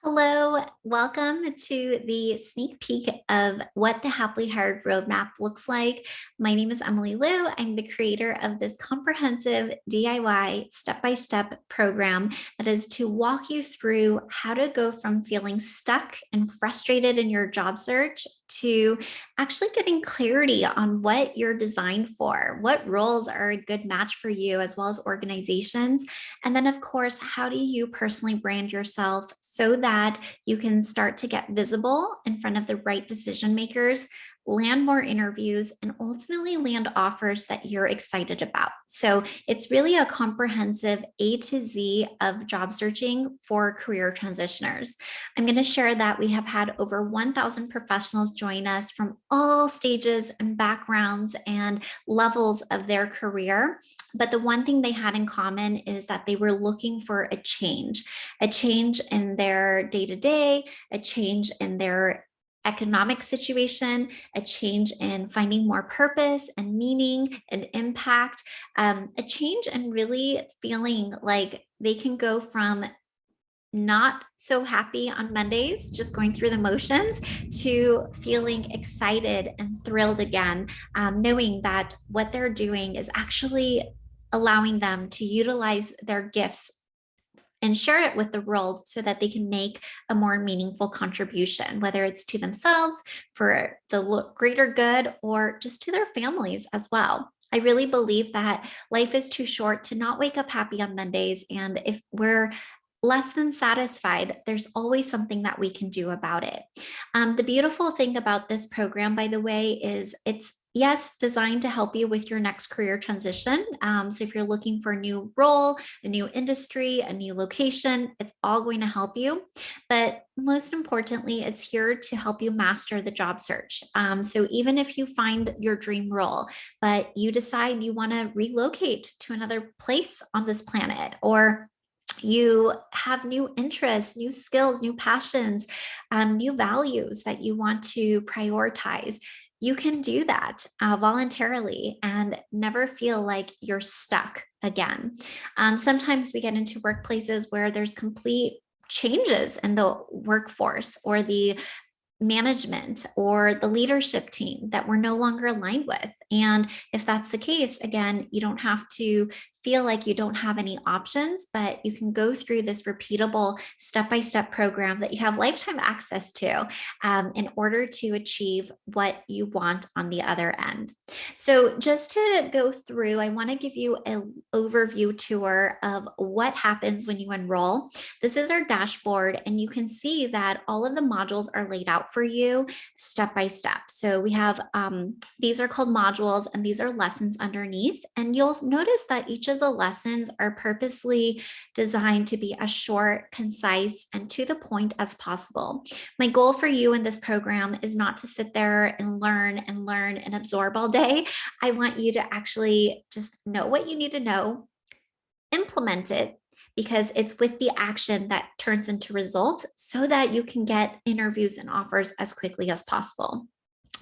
Hello, welcome to the sneak peek of what the Happily Hired Roadmap looks like. My name is Emily Liu. I'm the creator of this comprehensive DIY step-by-step program that is to walk you through how to go from feeling stuck and frustrated in your job search to actually getting clarity on what you're designed for, what roles are a good match for you, as well as organizations. And then, of course, how do you personally brand yourself so that you can start to get visible in front of the right decision makers, land more interviews, and ultimately land offers that you're excited about. So it's really a comprehensive A to Z of job searching for career transitioners. I'm going to share that we have had over 1,000 professionals join us from all stages and backgrounds and levels of their career. But the one thing they had in common is that they were looking for a change in their day to day, a change in their economic situation, a change in finding more purpose and meaning and impact, a change in really feeling like they can go from not so happy on Mondays, just going through the motions, to feeling excited and thrilled again, knowing that what they're doing is actually allowing them to utilize their gifts and share it with the world so that they can make a more meaningful contribution, whether it's to themselves for the greater good or just to their families as well. I really believe that life is too short to not wake up happy on Mondays. And if we're less than satisfied, there's always something that we can do about it. The beautiful thing about this program, by the way, is it's yes, designed to help you with your next career transition. So if you're looking for a new role, a new industry, a new location, it's all going to help you. But most importantly, it's here to help you master the job search. So even if you find your dream role, but you decide you want to relocate to another place on this planet, or you have new interests, new skills, new passions, new values that you want to prioritize, you can do that voluntarily and never feel like you're stuck again. Sometimes we get into workplaces where there's complete changes in the workforce or the management or the leadership team that we're no longer aligned with. And if that's the case, again, you don't have to feel like you don't have any options, but you can go through this repeatable step-by-step program that you have lifetime access to in order to achieve what you want on the other end. So just to go through, I want to give you an overview tour of what happens when you enroll. This is our dashboard, and you can see that all of the modules are laid out for you step by step. So we have, these are called modules, and these are lessons underneath. And you'll notice that each of the lessons are purposely designed to be as short, concise, and to the point as possible. My goal for you in this program is not to sit there and learn and absorb all day. I want you to actually just know what you need to know, implement it, because it's with the action that turns into results so that you can get interviews and offers as quickly as possible.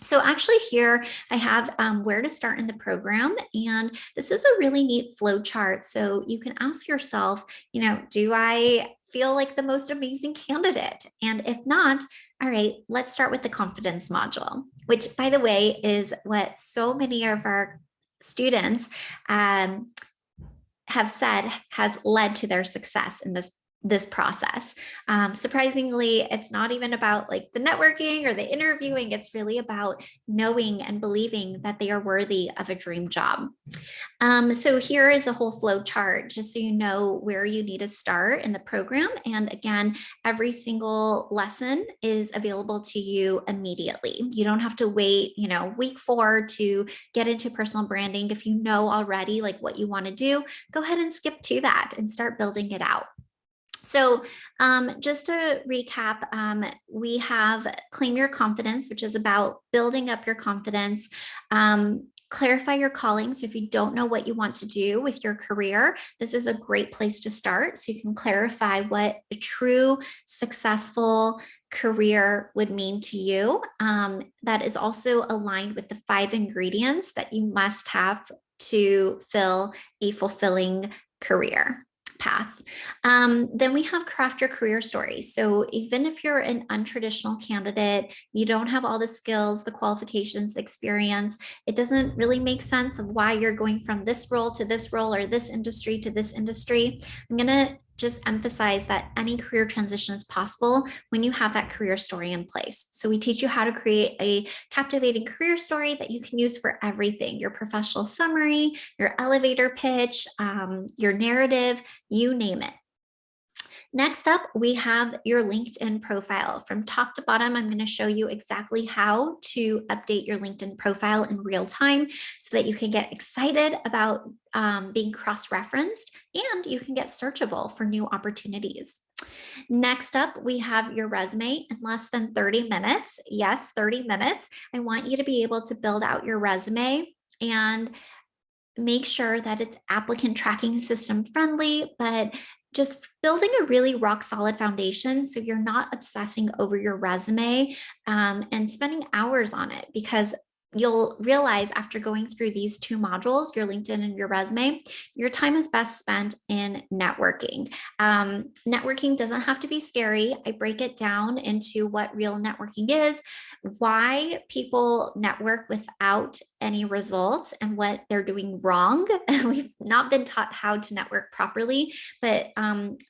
So actually here I have where to start in the program, and this is a really neat flow chart. So you can ask yourself, do I feel like the most amazing candidate? And if not, all right, let's start with the confidence module, which, by the way, is what so many of our students have said has led to their success in this process. Surprisingly, it's not even about like the networking or the interviewing. It's really about knowing and believing that they are worthy of a dream job. So here is the whole flow chart, just so you know where you need to start in the program. And again, every single lesson is available to you immediately. You don't have to wait, week 4 to get into personal branding. If you know already like what you want to do, go ahead and skip to that and start building it out. So just to recap, we have Claim Your Confidence, which is about building up your confidence. Clarify your calling. So if you don't know what you want to do with your career, this is a great place to start. So you can clarify what a true successful career would mean to you. That is also aligned with the 5 ingredients that you must have to fill a fulfilling career. path. Then we have craft your career story. So even if you're an untraditional candidate, you don't have all the skills, the qualifications, the experience, it doesn't really make sense of why you're going from this role to this role or this industry to this industry. I'm going to just emphasize that any career transition is possible when you have that career story in place. So we teach you how to create a captivating career story that you can use for everything: your professional summary, your elevator pitch, your narrative, you name it. Next up, we have your LinkedIn profile. From top to bottom, I'm going to show you exactly how to update your LinkedIn profile in real time so that you can get excited about being cross-referenced and you can get searchable for new opportunities. Next up, we have your resume in less than 30 minutes. Yes, 30 minutes. I want you to be able to build out your resume and make sure that it's applicant tracking system friendly, but just building a really rock solid foundation so you're not obsessing over your resume and spending hours on it, because you'll realize after going through these two modules, your LinkedIn and your resume, your time is best spent in networking. Networking doesn't have to be scary. I break it down into what real networking is, why people network without any results, and what they're doing wrong. We've not been taught how to network properly, but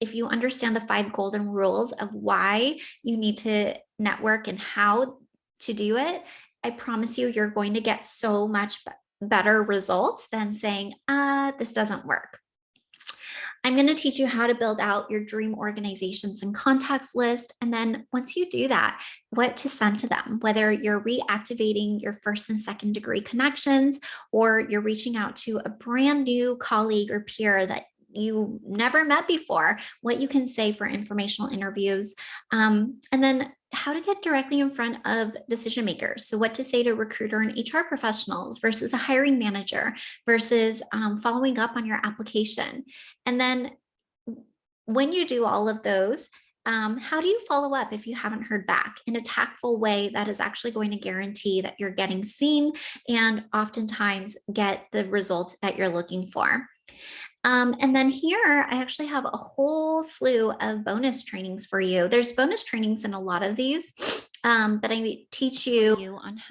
if you understand the 5 golden rules of why you need to network and how to do it, I promise you, you're going to get so much better results than saying, this doesn't work. I'm going to teach you how to build out your dream organizations and contacts list. And then once you do that, what to send to them, whether you're reactivating your first and second degree connections, or you're reaching out to a brand new colleague or peer that you never met before, what you can say for informational interviews. And then how to get directly in front of decision makers. So what to say to recruiter and HR professionals versus a hiring manager versus following up on your application. And then when you do all of those, how do you follow up if you haven't heard back in a tactful way that is actually going to guarantee that you're getting seen and oftentimes get the result that you're looking for? And then here, I actually have a whole slew of bonus trainings for you. There's bonus trainings in a lot of these, but I teach you on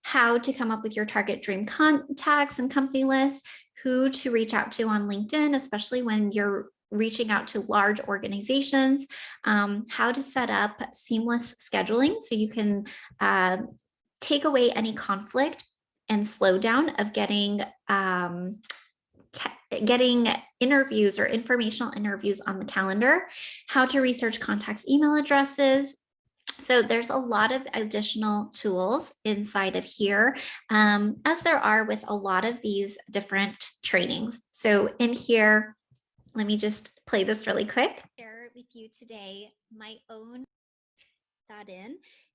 how to come up with your target dream contacts and company list, who to reach out to on LinkedIn, especially when you're reaching out to large organizations, how to set up seamless scheduling so you can take away any conflict and slowdown of getting interviews or informational interviews on the calendar, how to research contacts' email addresses. So there's a lot of additional tools inside of here, as there are with a lot of these different trainings. So in here, let me just play this really quick. Share with you today my own that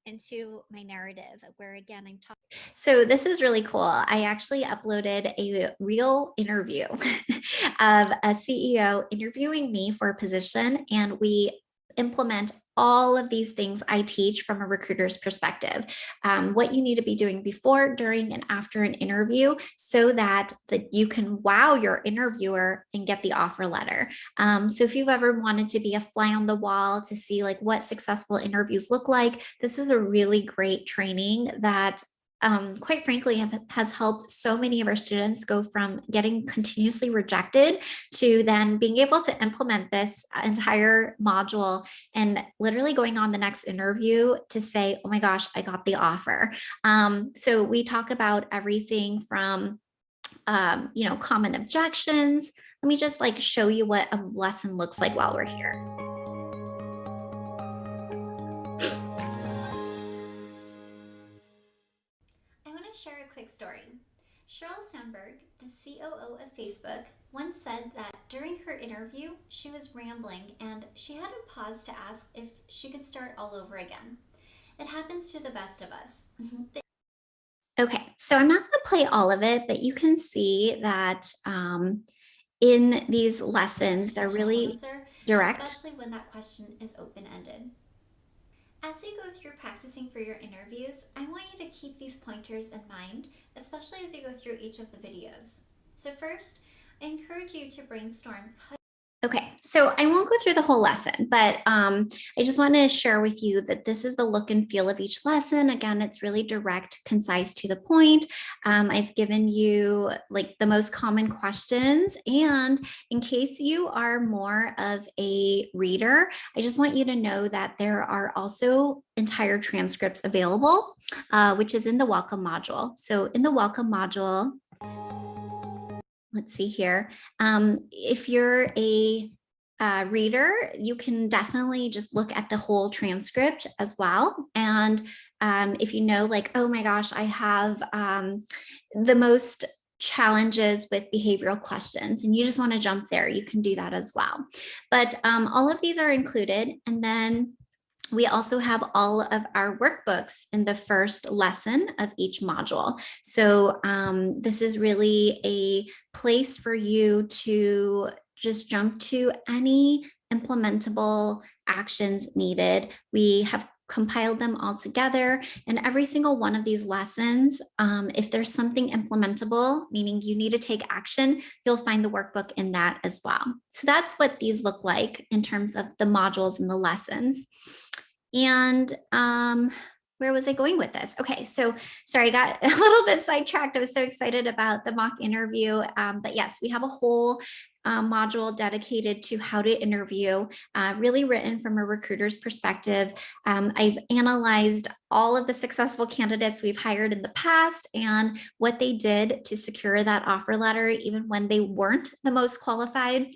into my narrative, where again I'm talking. So this is really cool. I actually uploaded a real interview of a CEO interviewing me for a position, and we implement all of these things I teach from a recruiter's perspective, what you need to be doing before, during, and after an interview so that you can wow your interviewer and get the offer letter. So if you've ever wanted to be a fly on the wall to see like what successful interviews look like, this is a really great training that quite frankly, has helped so many of our students go from getting continuously rejected to then being able to implement this entire module and literally going on the next interview to say, oh my gosh, I got the offer. So we talk about everything from, common objections. Let me just like show you what a lesson looks like while we're here. I want to share a quick story. Sheryl Sandberg, the COO of Facebook, once said that during her interview, she was rambling and she had to pause to ask if she could start all over again. It happens to the best of us. Okay, so I'm not going to play all of it, but you can see that in these lessons, they're really direct. Especially when that question is open-ended. As you go through practicing for your interviews, I want you to keep these pointers in mind, especially as you go through each of the videos. So first, I encourage you to brainstorm. Okay, so I won't go through the whole lesson, but I just want to share with you that this is the look and feel of each lesson. Again, it's really direct, concise, to the point. I've given you like the most common questions, and in case you are more of a reader, I just want you to know that there are also entire transcripts available, which is in the welcome module. So in the welcome module, let's see here. If you're a reader, you can definitely just look at the whole transcript as well. And if you know, like, oh my gosh, I have the most challenges with behavioral questions and you just want to jump there, you can do that as well. But all of these are included. And then we also have all of our workbooks in the first lesson of each module. So this is really a place for you to just jump to any implementable actions needed. We have compiled them all together, and every single one of these lessons, if there's something implementable, meaning you need to take action, you'll find the workbook in that as well. So that's what these look like in terms of the modules and the lessons. And where was I going with this? Okay, so sorry, I got a little bit sidetracked. I was so excited about the mock interview. But yes, we have a whole module dedicated to how to interview, really written from a recruiter's perspective. I've analyzed all of the successful candidates we've hired in the past and what they did to secure that offer letter, even when they weren't the most qualified.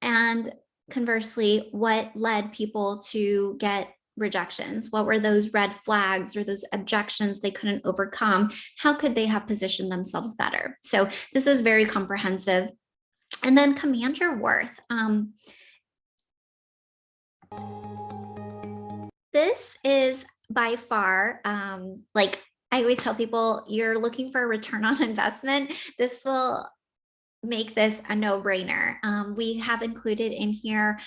And conversely, what led people to get rejections? What were those red flags or those objections they couldn't overcome? How could they have positioned themselves better? So this is very comprehensive. And then command your worth. This is by far, like I always tell people, you're looking for a return on investment. This will make this a no-brainer. We have included in here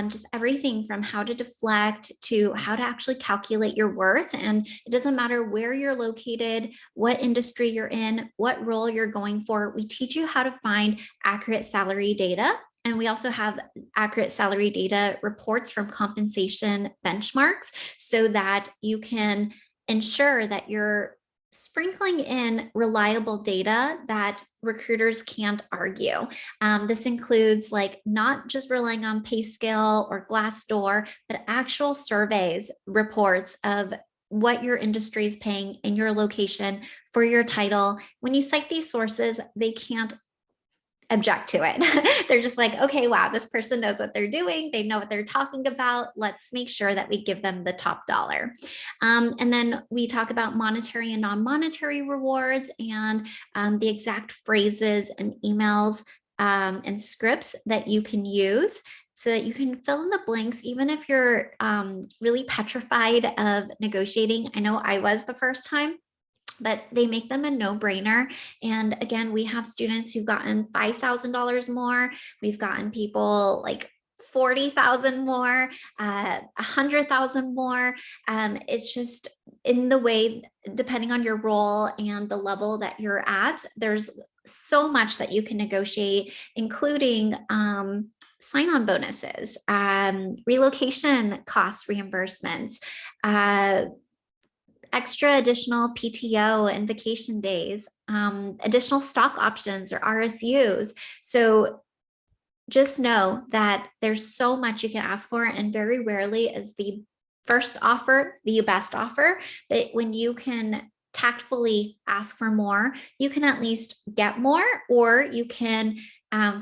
just everything from how to deflect to how to actually calculate your worth. And it doesn't matter where you're located, what industry you're in, what role you're going for. We teach you how to find accurate salary data. And we also have accurate salary data reports from compensation benchmarks so that you can ensure that you're sprinkling in reliable data that recruiters can't argue. This includes like not just relying on PayScale or Glassdoor, but actual surveys, reports of what your industry is paying in your location for your title. When you cite these sources, they can't object to it. They're just like, okay, wow, this person knows what they're doing. They know what they're talking about. Let's make sure that we give them the top dollar. And then we talk about monetary and non-monetary rewards and the exact phrases and emails and scripts that you can use so that you can fill in the blanks, even if you're really petrified of negotiating. I know I was the first time, but they make them a no-brainer. And again, we have students who've gotten $5,000 more. We've gotten people like 40,000 more, 100,000 more. It's just in the way, depending on your role and the level that you're at, there's so much that you can negotiate, including sign-on bonuses, relocation cost reimbursements, extra additional PTO and vacation days, additional stock options or RSUs. So just know that there's so much you can ask for, and very rarely is the first offer the best offer. But when you can tactfully ask for more, you can at least get more, or you can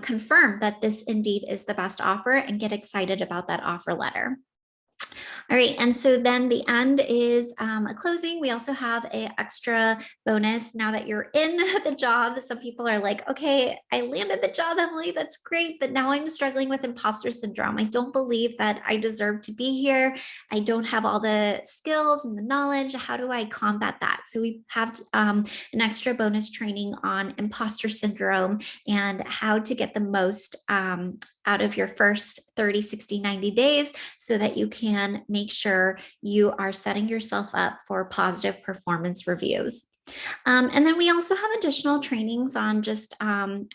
confirm that this indeed is the best offer and get excited about that offer letter. All right, and so then the end is a closing. We also have an extra bonus now that you're in the job. Some people are like, okay, I landed the job, Emily, that's great, but now I'm struggling with imposter syndrome. I don't believe that I deserve to be here. I don't have all the skills and the knowledge. How do I combat that? So we have an extra bonus training on imposter syndrome and how to get the most out of your first 30, 60, 90 days so that you can make sure you are setting yourself up for positive performance reviews. And then we also have additional trainings on just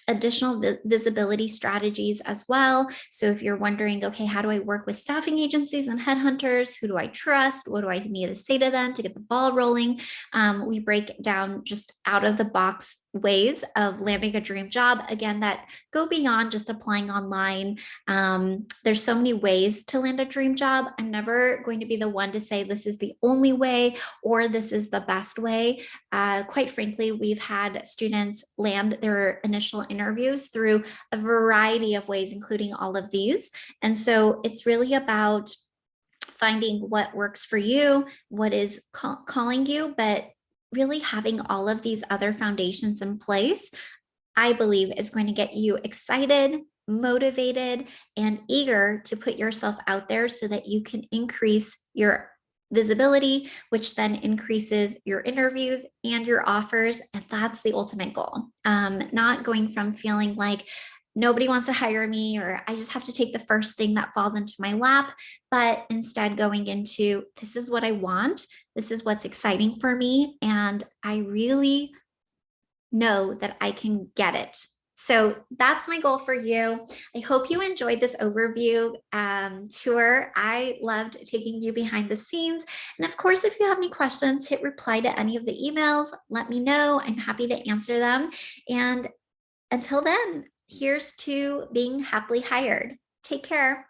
additional visibility strategies as well. So if you're wondering, okay, how do I work with staffing agencies and headhunters? Who do I trust? What do I need to say to them to get the ball rolling? We break down just out of the box ways of landing a dream job, again, that go beyond just applying online. There's so many ways to land a dream job. I'm never going to be the one to say this is the only way or this is the best way. Quite frankly, we've had students land their initial interviews through a variety of ways, including all of these. And so it's really about finding what works for you, what is calling you, but really having all of these other foundations in place, I believe, is going to get you excited, motivated, and eager to put yourself out there so that you can increase your visibility, which then increases your interviews and your offers. And that's the ultimate goal. Not going from feeling like nobody wants to hire me or I just have to take the first thing that falls into my lap, but instead going into this is what I want. This is what's exciting for me. And I really know that I can get it. So that's my goal for you. I hope you enjoyed this overview tour. I loved taking you behind the scenes. And of course, if you have any questions, hit reply to any of the emails. Let me know. I'm happy to answer them. And until then, here's to being happily hired. Take care.